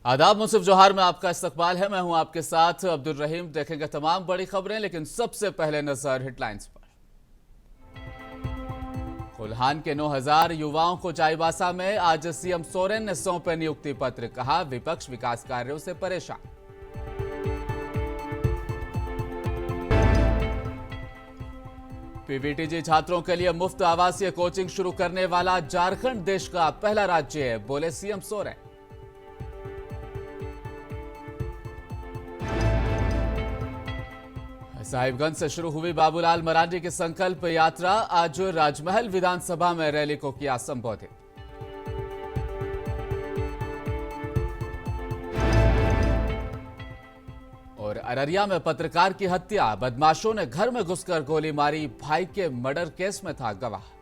आदाब, मुंसिफ जोहार में आपका इस्तकबाल है। मैं हूं आपके साथ अब्दुल रहीम। देखेंगे तमाम बड़ी खबरें, लेकिन सबसे पहले नजर हेडलाइंस पर। कोल्हान के 9,000 युवाओं को चाईबासा में आज सीएम सोरेन ने सौंपे नियुक्ति पत्र। कहा, विपक्ष विकास कार्यों से परेशान। पीवीटीजी छात्रों के लिए मुफ्त आवासीय कोचिंग शुरू करने वाला झारखंड देश का पहला राज्य है, बोले सीएम सोरेन। साहिबगंज से शुरू हुई बाबूलाल मरांडी की संकल्प यात्रा। आज राजमहल विधानसभा में रैली को किया संबोधित। और अररिया में पत्रकार की हत्या, बदमाशों ने घर में घुसकर गोली मारी। भाई के मर्डर केस में था गवाह।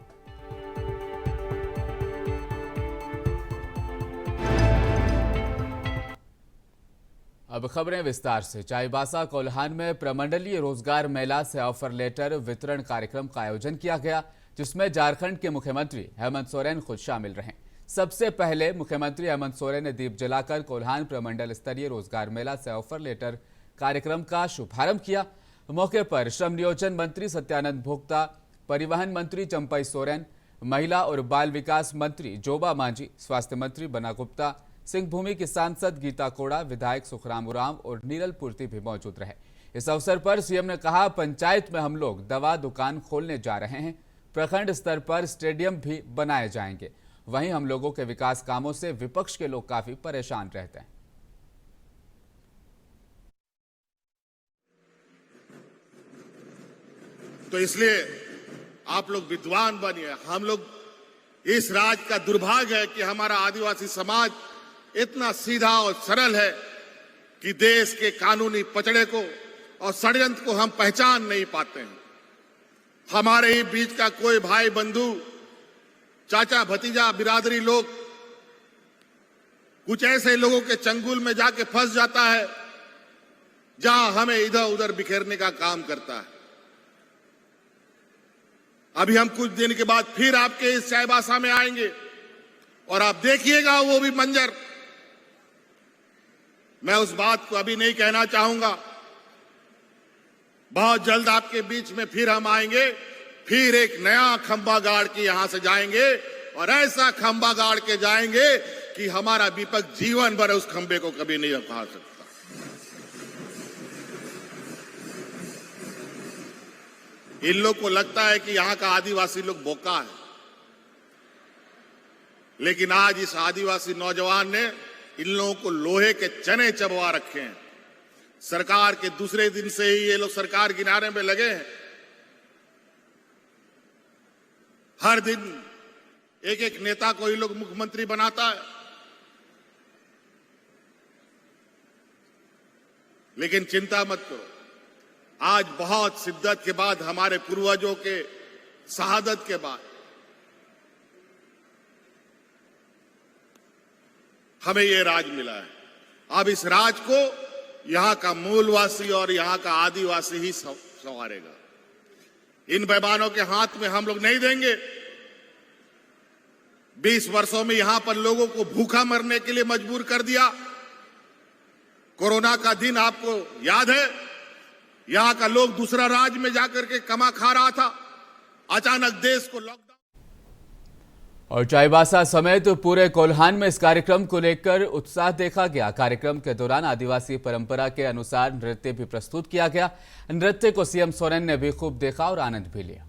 अब खबरें विस्तार से। चाईबासा कोल्हान में प्रमंडलीय रोजगार मेला से ऑफर लेटर वितरण कार्यक्रम का आयोजन किया गया, जिसमें झारखंड के मुख्यमंत्री हेमंत सोरेन खुद शामिल रहे। सबसे पहले मुख्यमंत्री हेमंत सोरेन ने दीप जलाकर कोल्हान प्रमंडल स्तरीय रोजगार मेला से ऑफर लेटर कार्यक्रम का शुभारंभ किया। मौके पर श्रम नियोजन मंत्री सत्यानंद भोक्ता, परिवहन मंत्री चंपई सोरेन, महिला और बाल विकास मंत्री जोबा मांझी, स्वास्थ्य मंत्री बना गुप्ता, सिंहभूमि की सांसद गीता कोड़ा, विधायक सुखराम उरांव और नीरल पूर्ति भी मौजूद रहे। इस अवसर पर सीएम ने कहा, पंचायत में हम लोग दवा दुकान खोलने जा रहे हैं। प्रखंड स्तर पर स्टेडियम भी बनाए जाएंगे। वहीं हम लोगों के विकास कामों से विपक्ष के लोग काफी परेशान रहते हैं। तो इसलिए आप लोग विद्वान बनिए। हम लोग, इस राज्य का दुर्भाग्य है कि हमारा आदिवासी समाज इतना सीधा और सरल है कि देश के कानूनी पचड़े को और षड्यंत्र को हम पहचान नहीं पाते हैं। हमारे ही बीच का कोई भाई बंधु, चाचा भतीजा, बिरादरी लोग कुछ ऐसे लोगों के चंगुल में जाके फंस जाता है जहां हमें इधर उधर बिखेरने का काम करता है। अभी हम कुछ दिन के बाद फिर आपके इस चाईबासा में आएंगे और आप देखिएगा वो भी मंजर। मैं उस बात को अभी नहीं कहना चाहूंगा। बहुत जल्द आपके बीच में फिर हम आएंगे, फिर एक नया खंबा गाड़ के यहां से जाएंगे और ऐसा खंबा गाड़ के जाएंगे कि हमारा विपक्ष जीवन भर उस खंबे को कभी नहीं उखाड़ सकता। इन लोग को लगता है कि यहां का आदिवासी लोग बोका है, लेकिन आज इस आदिवासी नौजवान ने इन लोगों को लोहे के चने चबवा रखे हैं। सरकार के दूसरे दिन से ही ये लोग सरकार गिनाने में लगे हैं। हर दिन एक एक नेता को ये लोग मुख्यमंत्री बनाता है। लेकिन चिंता मत करो, आज बहुत शिद्दत के बाद, हमारे पूर्वजों के शहादत के बाद हमें ये राज मिला है। अब इस राज को यहां का मूलवासी और यहां का आदिवासी ही संवारेगा। इन बेईमानों के हाथ में हम लोग नहीं देंगे। 20 वर्षों में यहां पर लोगों को भूखा मरने के लिए मजबूर कर दिया। कोरोना का दिन आपको याद है, यहां का लोग दूसरा राज्य में जाकर के कमा खा रहा था। अचानक देश को लॉकडाउन। और चाईबासा समेत पूरे कोल्हान में इस कार्यक्रम को लेकर उत्साह देखा गया। कार्यक्रम के दौरान आदिवासी परंपरा के अनुसार नृत्य भी प्रस्तुत किया गया। नृत्य को सीएम सोरेन ने भी खूब देखा और आनंद भी लिया।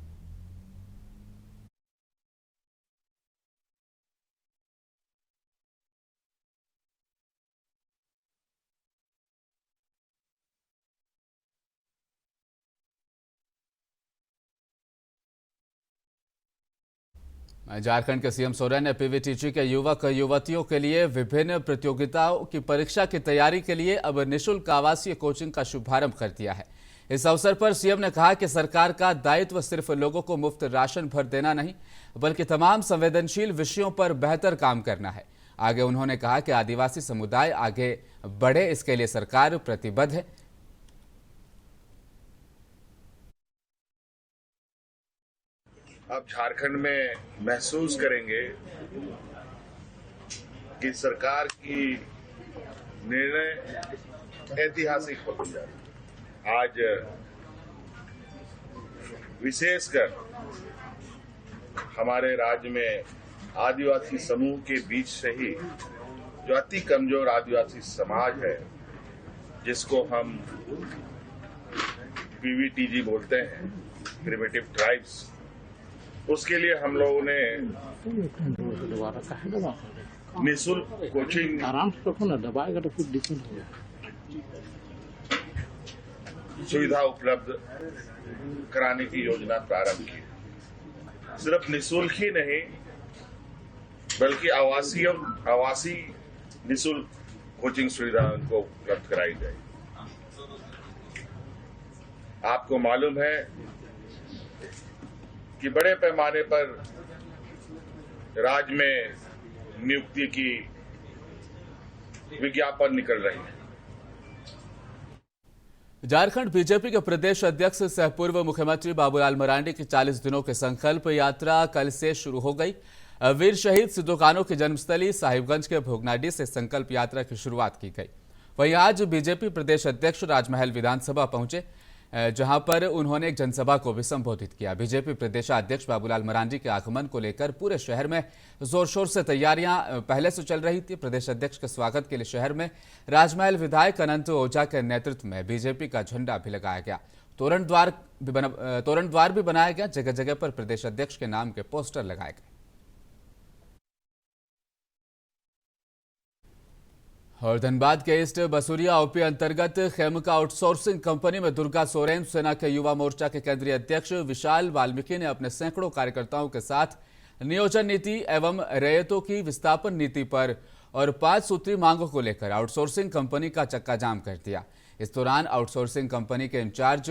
झारखंड के सीएम सोरेन ने पीवीटीजी के युवक युवतियों के लिए विभिन्न प्रतियोगिताओं की परीक्षा की तैयारी के लिए अब निःशुल्क आवासीय कोचिंग का शुभारंभ कर दिया है। इस अवसर पर सीएम ने कहा कि सरकार का दायित्व सिर्फ लोगों को मुफ्त राशन भर देना नहीं, बल्कि तमाम संवेदनशील विषयों पर बेहतर काम करना है। आगे उन्होंने कहा कि आदिवासी समुदाय आगे बढ़े, इसके लिए सरकार प्रतिबद्ध है। आप झारखंड में महसूस करेंगे कि सरकार की निर्णय ऐतिहासिक होते जा रहे हैं। आज विशेषकर हमारे राज्य में आदिवासी समूह के बीच से ही जो अति कमजोर आदिवासी समाज है, जिसको हम पीवीटीजी बोलते हैं, प्रिमिटिव ट्राइब्स, उसके लिए हम लोगों ने निःशुल्क कोचिंग सुविधा उपलब्ध कराने की योजना प्रारंभ की। सिर्फ निःशुल्क ही नहीं, बल्कि आवासीय निःशुल्क कोचिंग सुविधा उनको उपलब्ध कराई जाएगी। आपको मालूम है कि बड़े पैमाने पर राज्य में नियुक्ति की विज्ञापन निकल रही है। झारखंड बीजेपी के प्रदेश अध्यक्ष सह पूर्व मुख्यमंत्री बाबूलाल मरांडी की 40 दिनों की संकल्प यात्रा कल से शुरू हो गई। वीर शहीद सिद्धू कान्हू की जन्मस्थली साहिबगंज के भोगनाडीह से संकल्प यात्रा की शुरुआत की गई। वहीं आज बीजेपी प्रदेश अध्यक्ष राजमहल विधानसभा पहुंचे, जहां पर उन्होंने एक जनसभा को भी संबोधित किया। बीजेपी प्रदेशाध्यक्ष बाबूलाल मरांडी के आगमन को लेकर पूरे शहर में जोर शोर से तैयारियां पहले से चल रही थी। प्रदेश अध्यक्ष के स्वागत के लिए शहर में राजमहल विधायक अनंत ओझा के नेतृत्व में बीजेपी का झंडा भी लगाया गया। तोरण द्वार भी बनाया गया। जगह जगह पर प्रदेश अध्यक्ष के नाम के पोस्टर लगाए गए। और धनबाद के ईस्ट बसुरिया ओपी अंतर्गत खेमका आउटसोर्सिंग कंपनी में दुर्गा सोरेन सेना के युवा मोर्चा के केंद्रीय अध्यक्ष विशाल वाल्मीकि ने अपने सैकड़ों कार्यकर्ताओं के साथ नियोजन नीति एवं रैयतों की विस्थापन नीति पर और 5 सूत्री मांगों को लेकर आउटसोर्सिंग कंपनी का चक्का जाम कर दिया। इस दौरान आउटसोर्सिंग कंपनी के इंचार्ज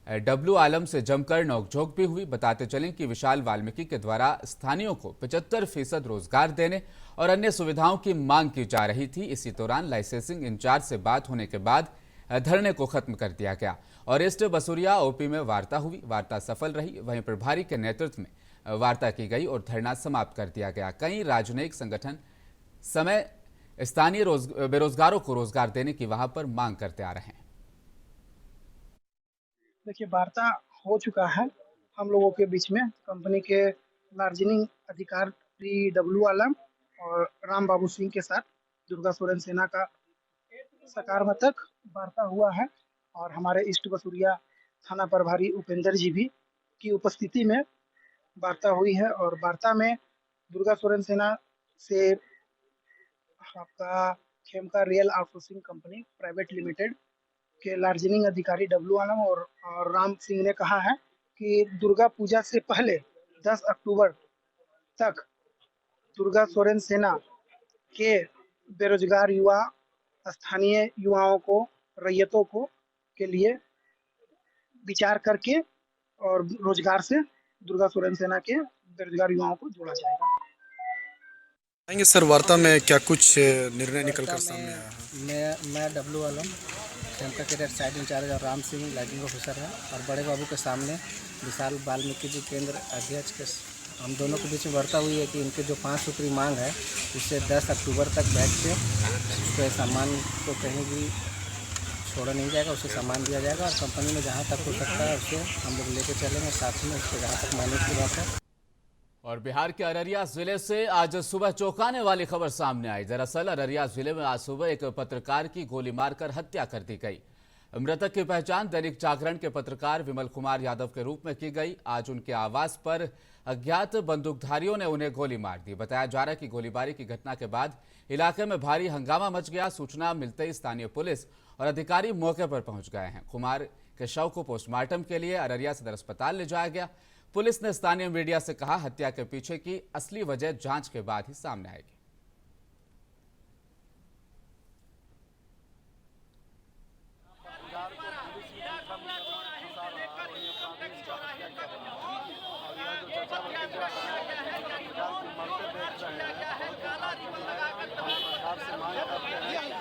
डब्लू आलम से जमकर नोकझोंक भी हुई। बताते चलें कि विशाल वाल्मीकि के द्वारा स्थानीयों को 75% रोजगार देने और अन्य सुविधाओं की मांग की जा रही थी। इसी दौरान लाइसेंसिंग इंचार्ज से बात होने के बाद धरने को खत्म कर दिया गया और ईस्ट बसुरिया ओपी में वार्ता हुई। वार्ता सफल रही। वहीं प्रभारी के नेतृत्व में वार्ता की गई और धरना समाप्त कर दिया गया। कई राजनयिक संगठन समय स्थानीय बेरोजगारों को रोजगार देने की वहां पर मांग करते आ रहे हैं। देखिए, वार्ता हो चुका है हम लोगों के बीच में। कंपनी के मार्जिनिंग अधिकारी डब्लू आलम और राम बाबू सिंह के साथ दुर्गा सोरेन सेना का सकारात्मक वार्ता हुआ है और हमारे ईस्ट बसुरिया थाना प्रभारी उपेंद्र जी भी की उपस्थिति में वार्ता हुई है। और वार्ता में दुर्गा सोरेन सेना से आपका Khemka real outsourcing company private limited के लार्जनिंग अधिकारी डब्लू आलम और राम सिंह ने कहा है कि दुर्गा पूजा से पहले 10 अक्टूबर तक दुर्गा सोरेन सेना के बेरोजगार युवा, स्थानीय युवाओं को, रैयतों को के लिए विचार करके और रोजगार से दुर्गा सोरेन सेना के बेरोजगार युवाओं को जोड़ा जाएगा। सर, वार्ता में क्या कुछ निर्णय निकलकर सामने आया? मैं डब्लू आलम खेमका के साइड इंचार्ज और राम सिंह लाइटिंग ऑफिसर है और बड़े बाबू के सामने विशाल वाल्मीकि जी केंद्र अध्यक्ष के हम दोनों के बीच में वार्ता हुई है कि इनके जो 5 सूत्री मांग है उससे 10 अक्टूबर तक बैठ के उसके सामान को कहीं भी छोड़ा नहीं जाएगा, उसे सामान दिया जाएगा और कंपनी में जहाँ तक हो सकता है उसे हम लोग लेके चलेंगे साथ में, उसके जहाँ तक मानने की बात है। और बिहार के अररिया जिले से आज सुबह चौंकाने वाली खबर सामने आई। दरअसल अररिया जिले में आज सुबह एक पत्रकार की गोली मारकर हत्या कर दी गई। मृतक की पहचान दैनिक जागरण के पत्रकार विमल कुमार यादव के रूप में की गई। आज उनके आवास पर अज्ञात बंदूकधारियों ने उन्हें गोली मार दी। बताया जा रहा है कि गोलीबारी की घटना के बाद इलाके में भारी हंगामा मच गया। सूचना मिलते ही स्थानीय पुलिस और अधिकारी मौके पर पहुंच गए हैं। कुमार के शव को पोस्टमार्टम के लिए अररिया सदर अस्पताल ले जाया गया। पुलिस ने स्थानीय मीडिया से कहा, हत्या के पीछे की असली वजह जांच के बाद ही सामने आएगी।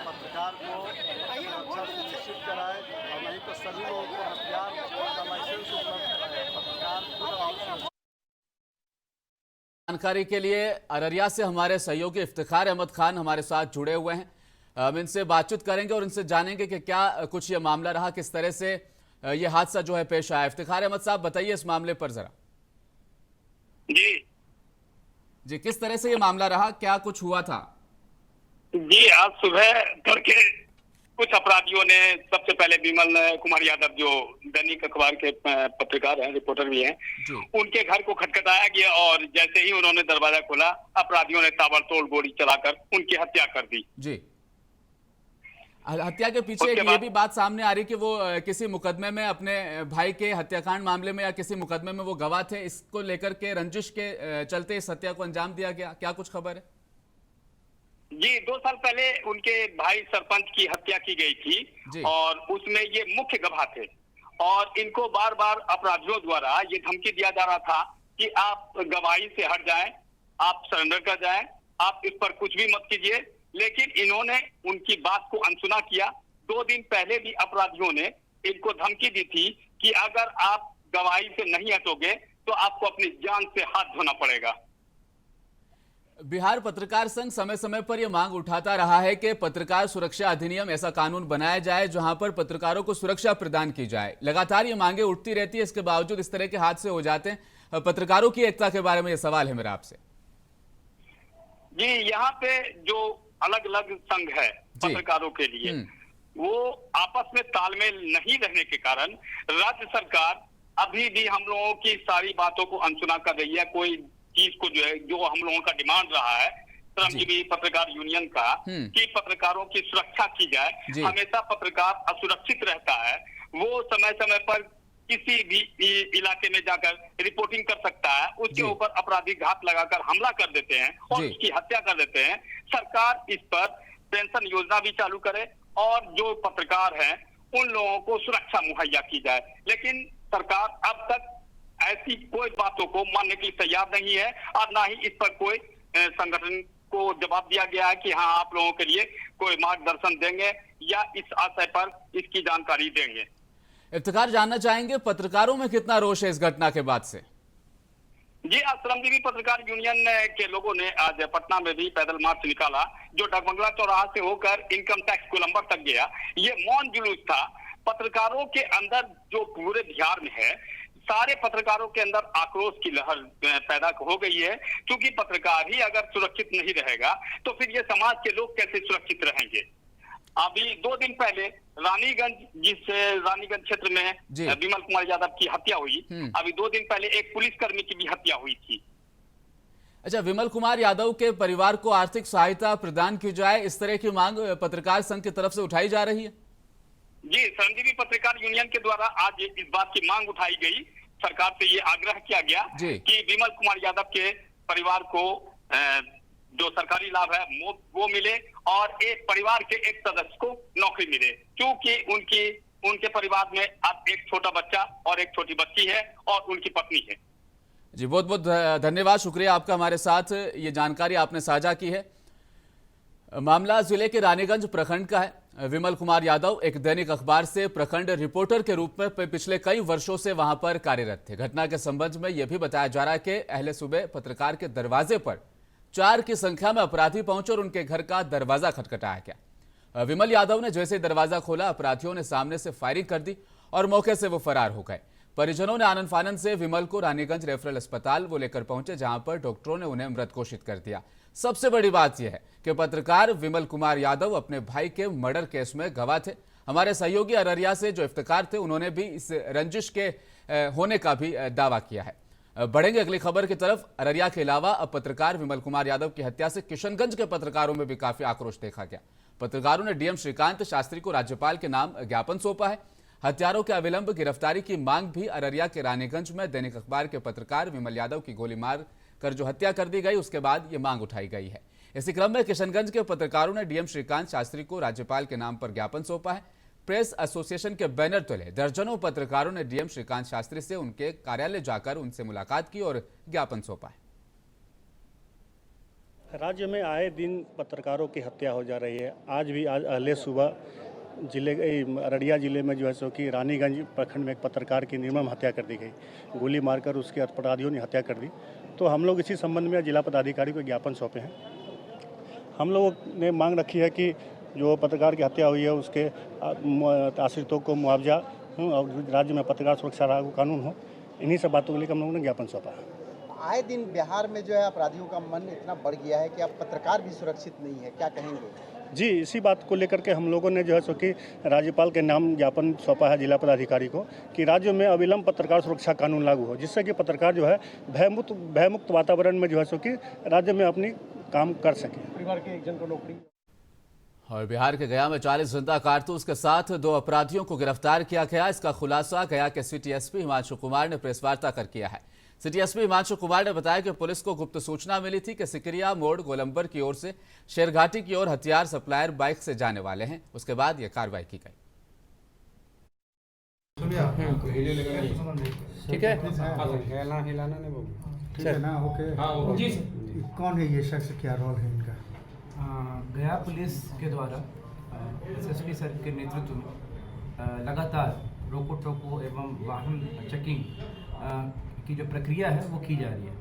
पत्रकार को अच्छा शिक्षित कराए और नहीं तो सभी लोगों को हथियार का लाइसेंस उपलब्ध कराए। पत्रकार जानकारी के लिए अररिया से हमारे सहयोगी इफ्तिखार अहमद खान हमारे साथ जुड़े हुए हैं। हम इनसे बातचीत करेंगे और इनसे जानेंगे कि क्या कुछ ये मामला रहा, किस तरह से ये हादसा जो है पेश आया। इफ्तिखार अहमद साहब, बताइए इस मामले पर जरा। जी, किस तरह से ये मामला रहा, क्या कुछ हुआ था? जी, आज सुबह तड़के कुछ अपराधियों ने सबसे पहले विमल कुमार यादव, जो दैनिक अखबार के पत्रकार हैं, रिपोर्टर भी हैं, उनके घर को खटखटाया गया और जैसे ही उन्होंने दरवाजा खोला, अपराधियों ने ताबड़तोड़ गोली चलाकर उनकी हत्या कर दी। जी, हत्या के पीछे ये भी बात सामने आ रही कि वो किसी मुकदमे में, अपने भाई के हत्याकांड मामले में या किसी मुकदमे में वो गवाह थे, इसको लेकर के रंजिश के चलते इस हत्या को अंजाम दिया गया। क्या कुछ खबर है? जी, 2 साल पहले उनके भाई सरपंच की हत्या की गई थी और उसमें ये मुख्य गवाह थे और इनको बार बार अपराधियों द्वारा ये धमकी दिया जा रहा था कि आप गवाही से हट जाएं, आप सरेंडर कर जाएं, आप इस पर कुछ भी मत कीजिए। लेकिन इन्होंने उनकी बात को अनसुना किया। 2 दिन पहले भी अपराधियों ने इनको धमकी दी थी कि अगर आप गवाही से नहीं हटोगे तो आपको अपनी जान से हाथ धोना पड़ेगा। बिहार पत्रकार संघ समय समय पर यह मांग उठाता रहा है कि पत्रकार सुरक्षा अधिनियम, ऐसा कानून बनाया जाए जहां पर पत्रकारों को सुरक्षा प्रदान की जाए। लगातार ये मांगे उठती रहती है, इसके बावजूद इस तरह के हादसे हो जाते हैं। पत्रकारों की एकता के बारे में यह सवाल है मेरा आपसे। जी, यहाँ पे जो अलग अलग संघ है पत्रकारों के लिए, वो आपस में तालमेल नहीं रहने के कारण राज्य सरकार अभी भी हम लोगों की सारी बातों को अनसुना कर रही है। कोई चीज को जो है, जो हम लोगों का डिमांड रहा है श्रमजीवी पत्रकार यूनियन का, कि पत्रकारों की सुरक्षा की जाए। हमेशा पत्रकार असुरक्षित रहता है, वो समय समय पर किसी भी इलाके में जाकर रिपोर्टिंग कर सकता है, उसके ऊपर अपराधी घात लगाकर हमला कर देते हैं और उसकी हत्या कर देते हैं। सरकार इस पर पेंशन योजना भी चालू करे और जो पत्रकार हैं उन लोगों को सुरक्षा मुहैया की जाए। लेकिन सरकार अब तक ऐसी कोई बातों को मानने के लिए तैयार नहीं है और ना ही इस पर कोई संगठन को जवाब दिया गया है कि हाँ, आप लोगों के लिए कोई मार्गदर्शन देंगे या इस आशय पर इसकी जानकारी देंगे। इफ्तिखार, जानना चाहेंगे पत्रकारों में कितना रोष है इस घटना के बाद से? जी, आज श्रमजीवी पत्रकार यूनियन के लोगों ने आज पटना में भी पैदल मार्च निकाला, जो डगमंगला चौराहा से होकर इनकम टैक्स गोलंबर तक गया। ये मौन जुलूस था। पत्रकारों के अंदर जो पूरे बिहार में है, सारे पत्रकारों के अंदर आक्रोश की लहर पैदा हो गई है, क्योंकि पत्रकार ही अगर सुरक्षित नहीं रहेगा तो फिर ये समाज के लोग कैसे सुरक्षित रहेंगे। अभी 2 दिन पहले रानीगंज क्षेत्र में विमल कुमार यादव की हत्या हुई। अभी 2 दिन पहले एक पुलिसकर्मी की भी हत्या हुई थी। अच्छा, विमल कुमार यादव के परिवार को आर्थिक सहायता प्रदान की जाए, इस तरह की मांग पत्रकार संघ की तरफ से उठाई जा रही है? जी, श्रमजीवी पत्रकार यूनियन के द्वारा आज इस बात की मांग उठाई गई। सरकार से ये आग्रह किया गया कि विमल कुमार यादव के परिवार को जो सरकारी लाभ है वो मिले और एक परिवार के एक सदस्य को नौकरी मिले, क्योंकि उनके परिवार में अब एक छोटा बच्चा और एक छोटी बच्ची है और उनकी पत्नी है। जी, बहुत बहुत धन्यवाद, शुक्रिया आपका हमारे साथ ये जानकारी आपने साझा की है। मामला जिले के रानीगंज प्रखंड का है। विमल कुमार यादव एक दैनिक अखबार से प्रखंड रिपोर्टर के रूप में पिछले कई वर्षों से वहां पर कार्यरत थे। घटना के संबंध में यह भी बताया जा रहा है कि अहले सुबह पत्रकार के दरवाजे पर 4 की संख्या में अपराधी पहुंचे और उनके घर का दरवाजा खटखटाया गया। विमल यादव ने जैसे दरवाजा खोला, अपराधियों ने सामने से फायरिंग कर दी और मौके से वो फरार हो गए। परिजनों ने आनन फानन से विमल को रानीगंज रेफरल अस्पताल वो लेकर पहुंचे, जहां पर डॉक्टरों ने उन्हें मृत घोषित कर दिया। सबसे बड़ी बात यह है कि पत्रकार विमल कुमार यादव अपने भाई के मर्डर केस में गवाह थे। हमारे सहयोगी अररिया से जो इफ्तिखार थे, उन्होंने भी इस रंजिश के होने का भी दावा किया है। बढ़ेंगे अगली खबर की तरफ। अररिया के अलावा अब पत्रकार विमल कुमार यादव की हत्या से किशनगंज के पत्रकारों में भी काफी आक्रोश देखा गया। पत्रकारों ने डीएम श्रीकांत शास्त्री को राज्यपाल के नाम ज्ञापन सौंपा है। हत्यारों के अविलंब गिरफ्तारी की मांग भी अररिया के रानीगंज में दैनिक अखबार के पत्रकार विमल यादव की गोली मार कर जो हत्या कर दी गई, उसके बाद ये मांग उठाई गई है। इसी क्रम में किशनगंज के पत्रकारों ने डीएम श्रीकांत शास्त्री को राज्यपाल के नाम पर ज्ञापन सौंपा है। प्रेस एसोसिएशन के बैनर तले दर्जनों पत्रकारों ने डीएम श्रीकांत शास्त्री से उनके कार्यालय जाकर उनसे मुलाकात की और ज्ञापन सौंपा है। राज्य में आए दिन पत्रकारों की हत्या हो जा रही है। आज अहले सुबह अररिया जिले में जो है सो कि रानीगंज प्रखंड में एक पत्रकार की निर्मम हत्या कर दी गई, गोली मारकर उसके अपराधियों ने हत्या कर दी। तो हम लोग इसी संबंध में जिला पदाधिकारी को ज्ञापन सौंपे हैं। हम लोगों ने मांग रखी है कि जो पत्रकार की हत्या हुई है उसके आश्रितों को मुआवजा और राज्य में पत्रकार सुरक्षा लागू कानून हो, इन्हीं सब बातों के लिए हम लोगों ने ज्ञापन सौंपा है। आए दिन बिहार में जो है अपराधियों का मन इतना बढ़ गया है कि अब पत्रकार भी सुरक्षित नहीं है, क्या कहेंगे? जी, इसी बात को लेकर के हम लोगों ने जो है सो कि राज्यपाल के नाम ज्ञापन सौंपा है जिला पदाधिकारी को कि राज्य में अविलंब पत्रकार सुरक्षा कानून लागू हो, जिससे कि पत्रकार जो है भयमुक्त वातावरण में जो है सो कि राज्य में अपनी काम कर सके। परिवार के एक जन को नौकरी। और बिहार के गया में 40 जिंदा कारतूस के साथ 2 अपराधियों को गिरफ्तार किया गया। इसका खुलासा गया के सिटी एसपी हिमांशु कुमार ने प्रेस वार्ता कर किया है। सिटी एसपी हिमांशु कुमार ने बताया कि पुलिस को गुप्त सूचना मिली थी कि सिकरिया मोड़ गोलंबर की ओर से शेरघाटी की ओर हथियार सप्लायर बाइक से जाने वाले हैं। उसके बाद यह कार्रवाई की गई। ठीक है, हिलाना नहीं बोल, ठीक है ना? ओके जी। कौन है ये शख्स, क्या रोल है इनका? गया पुलिस के द्वारा एसएसपी सर के नेतृत्व में लगातार रोको टोको एवं वाहन चेकिंग की जो प्रक्रिया है वो की जा रही है।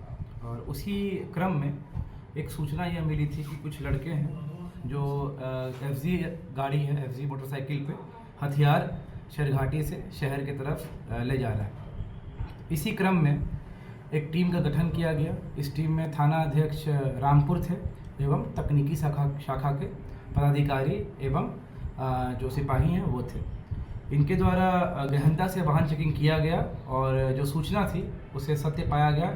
और उसी क्रम में एक सूचना यह मिली थी कि कुछ लड़के हैं जो एफजी गाड़ी है, एफजी मोटरसाइकिल पे हथियार शेरघाटी से शहर की तरफ ले जा रहा है। इसी क्रम में एक टीम का गठन किया गया। इस टीम में थाना अध्यक्ष रामपुर थे एवं तकनीकी शाखा के पदाधिकारी एवं जो सिपाही हैं वो थे। इनके द्वारा गहनता से वाहन चेकिंग किया गया और जो सूचना थी उसे सत्य पाया गया।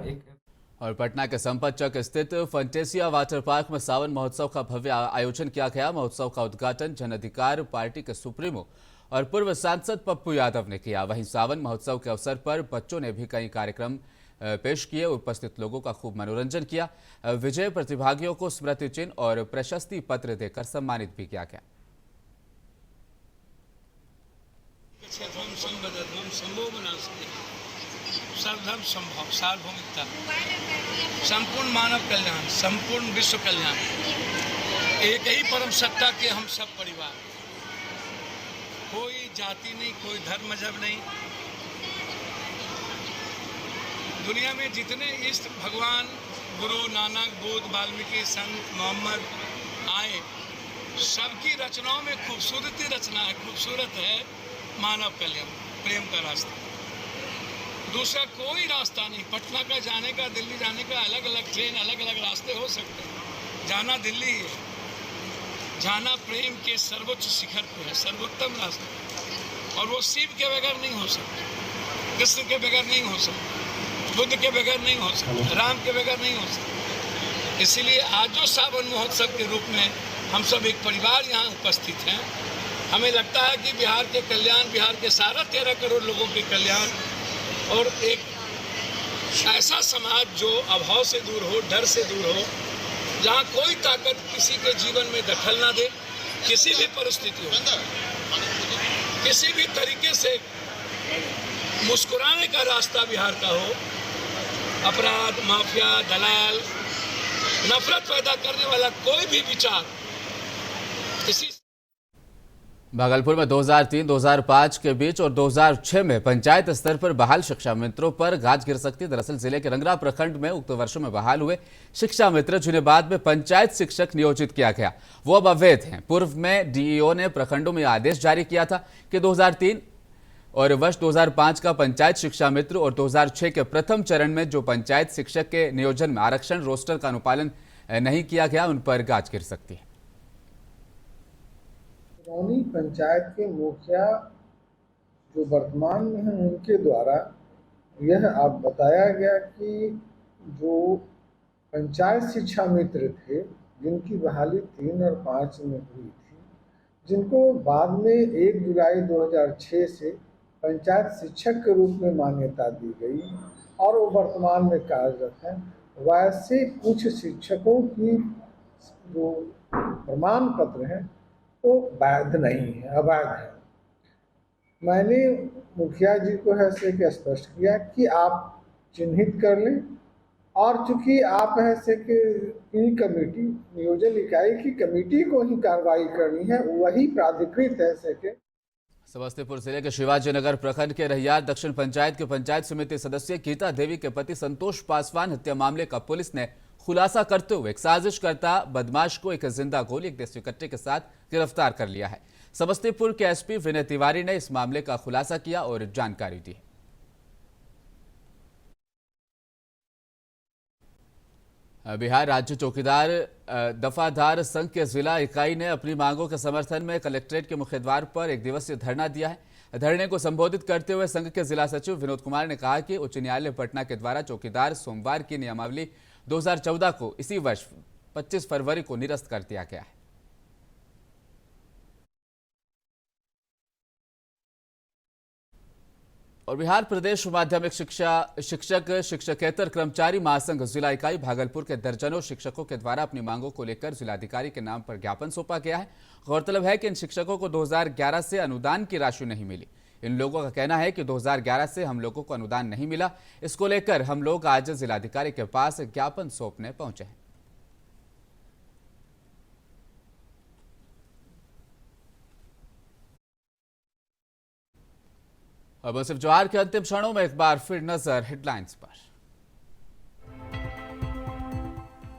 और पटना के संपत चौक स्थित फंटेसिया वाटर पार्क में सावन महोत्सव का भव्य आयोजन किया गया। महोत्सव का उद्घाटन जन अधिकार पार्टी के सुप्रीमो और पूर्व सांसद पप्पू यादव ने किया। वहीं सावन महोत्सव के अवसर पर बच्चों ने भी कई कार्यक्रम पेश किए। उपस्थित लोगों का खूब मनोरंजन किया। विजय प्रतिभागियों को स्मृति चिन्ह और प्रशस्ति पत्र देकर सम्मानित भी किया गया। सर्वधर्म संभव, सार्वभौमिकता, संपूर्ण मानव कल्याण, संपूर्ण विश्व कल्याण, एक ही परम सत्ता के हम सब परिवार, कोई जाति नहीं, कोई धर्म मजहब नहीं। दुनिया में जितने इष्ट भगवान गुरु नानक, बुद्ध, वाल्मीकि, संत मोहम्मद आए, सबकी रचनाओं में खूबसूरती रचना है, खूबसूरत है मानव कल्याण, प्रेम का रास्ता। दूसरा कोई रास्ता नहीं। पटना का जाने का, दिल्ली जाने का अलग अलग ट्रेन, अलग अलग रास्ते हो सकते हैं। जाना दिल्ली है, जाना प्रेम के सर्वोच्च शिखर पर है, सर्वोत्तम रास्ता। और वो शिव के बगैर नहीं हो सकता, कृष्ण के बगैर नहीं हो सकता, बुद्ध के बगैर नहीं हो सकता, राम के बगैर नहीं हो सकता। इसीलिए आज जो सावन महोत्सव के रूप में हम सब एक परिवार यहाँ उपस्थित हैं, हमें लगता है कि बिहार के कल्याण, बिहार के सारा 13 करोड़ लोगों के कल्याण और एक ऐसा समाज जो अभाव से दूर हो, डर से दूर हो, जहाँ कोई ताकत किसी के जीवन में दखल ना दे, किसी भी परिस्थिति हो, किसी भी तरीके से मुस्कुराने का रास्ता बिहार का हो। अपराध, माफिया, दलाल, नफरत पैदा करने वाला कोई भी विचार किसी। भागलपुर में 2003-2005 के बीच और 2006 में पंचायत स्तर पर बहाल शिक्षा मित्रों पर गाज गिर सकती। दरअसल जिले के रंगरा प्रखंड में उक्त वर्षों में बहाल हुए शिक्षा मित्र, जिन्हें बाद में पंचायत शिक्षक नियोजित किया गया, वो अब अवैध हैं। पूर्व में डीईओ ने प्रखंडों में आदेश जारी किया था कि 2003 और वर्ष 2005 का पंचायत शिक्षा मित्र और 2006 के प्रथम चरण में जो पंचायत शिक्षक के नियोजन में आरक्षण रोस्टर का अनुपालन नहीं किया गया, उन पर गाज गिर सकती है। पंचायत के मुखिया जो वर्तमान में हैं, उनके द्वारा यह आप बताया गया कि जो पंचायत शिक्षा मित्र थे, जिनकी बहाली 3 और 5 में हुई थी, जिनको बाद में 1 जुलाई 2006 से पंचायत शिक्षक के रूप में मान्यता दी गई और वो वर्तमान में कार्यरत हैं, वैसे कुछ शिक्षकों की जो प्रमाण पत्र हैं वो वैध नहीं है, अवैध है। मैंने मुखिया जी को ऐसे कि स्पष्ट किया कि आप चिन्हित कर लें, और चूंकि आप ऐसे कि कमेटी, नियोजन इकाई की कमेटी को ही कार्रवाई करनी है, वही प्राधिकृत है ऐसे के। समस्तीपुर जिले के शिवाजी नगर प्रखंड के रहियार दक्षिण पंचायत के पंचायत समिति सदस्य गीता देवी के पति संतोष पासवान हत्या मामले का पुलिस ने खुलासा करते हुए एक साजिश करता बदमाश को एक जिंदा गोली एक देसी कट्टे के साथ गिरफ्तार कर लिया है। समस्तीपुर के एसपी विनय तिवारी ने इस मामले का खुलासा किया और जानकारी दी। बिहार राज्य चौकीदार दफादार संघ के जिला इकाई ने अपनी मांगों के समर्थन में कलेक्ट्रेट के मुख्य द्वार पर एक दिवसीय धरना दिया है। धरने को संबोधित करते हुए संघ के जिला सचिव विनोद कुमार ने कहा कि उच्च न्यायालय पटना के द्वारा चौकीदार सोमवार की नियमावली 2014 को इसी वर्ष 25 फरवरी को निरस्त कर दिया गया है। और बिहार प्रदेश माध्यमिक शिक्षकेतर कर्मचारी महासंघ जिला इकाई भागलपुर के दर्जनों शिक्षकों के द्वारा अपनी मांगों को लेकर जिलाधिकारी के नाम पर ज्ञापन सौंपा गया है। गौरतलब है कि इन शिक्षकों को 2011 से अनुदान की राशि नहीं मिली। इन लोगों का कहना है कि 2011 से हम लोगों को अनुदान नहीं मिला। इसको लेकर हम लोग आज जिलाधिकारी के पास ज्ञापन सौंपने पहुंचे हैं। अब मुंसिफ जोहार के अंतिम क्षणों में एक बार फिर नजर हेडलाइंस पर।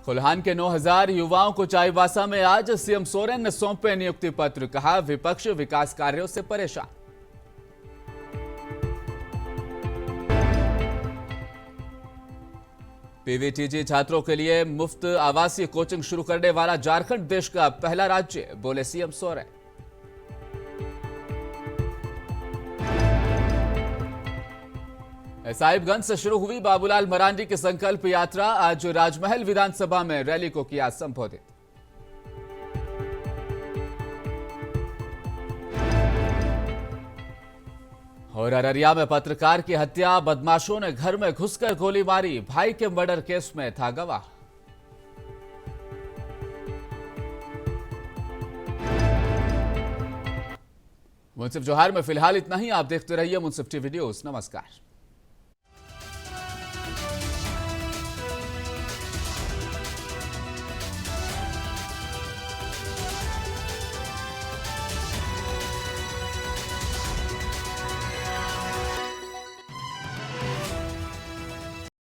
कोल्हान के 9000 युवाओं को चाईबासा में आज सीएम सोरेन ने सौंपे नियुक्ति पत्र। कहा विपक्ष विकास कार्यों से परेशान। पीवीटीजी छात्रों के लिए मुफ्त आवासीय कोचिंग शुरू करने वाला झारखंड देश का पहला राज्य, बोले सीएम सोरेन। साहिबगंज से शुरू हुई बाबूलाल मरांडी की संकल्प यात्रा। आज राजमहल विधानसभा में रैली को किया संबोधित। और अररिया में पत्रकार की हत्या, बदमाशों ने घर में घुसकर गोली मारी। भाई के मर्डर केस में था गवाह। मुंसिफ जोहार में फिलहाल इतना ही। आप देखते रहिए मुंसिफ टीवी न्यूज। नमस्कार।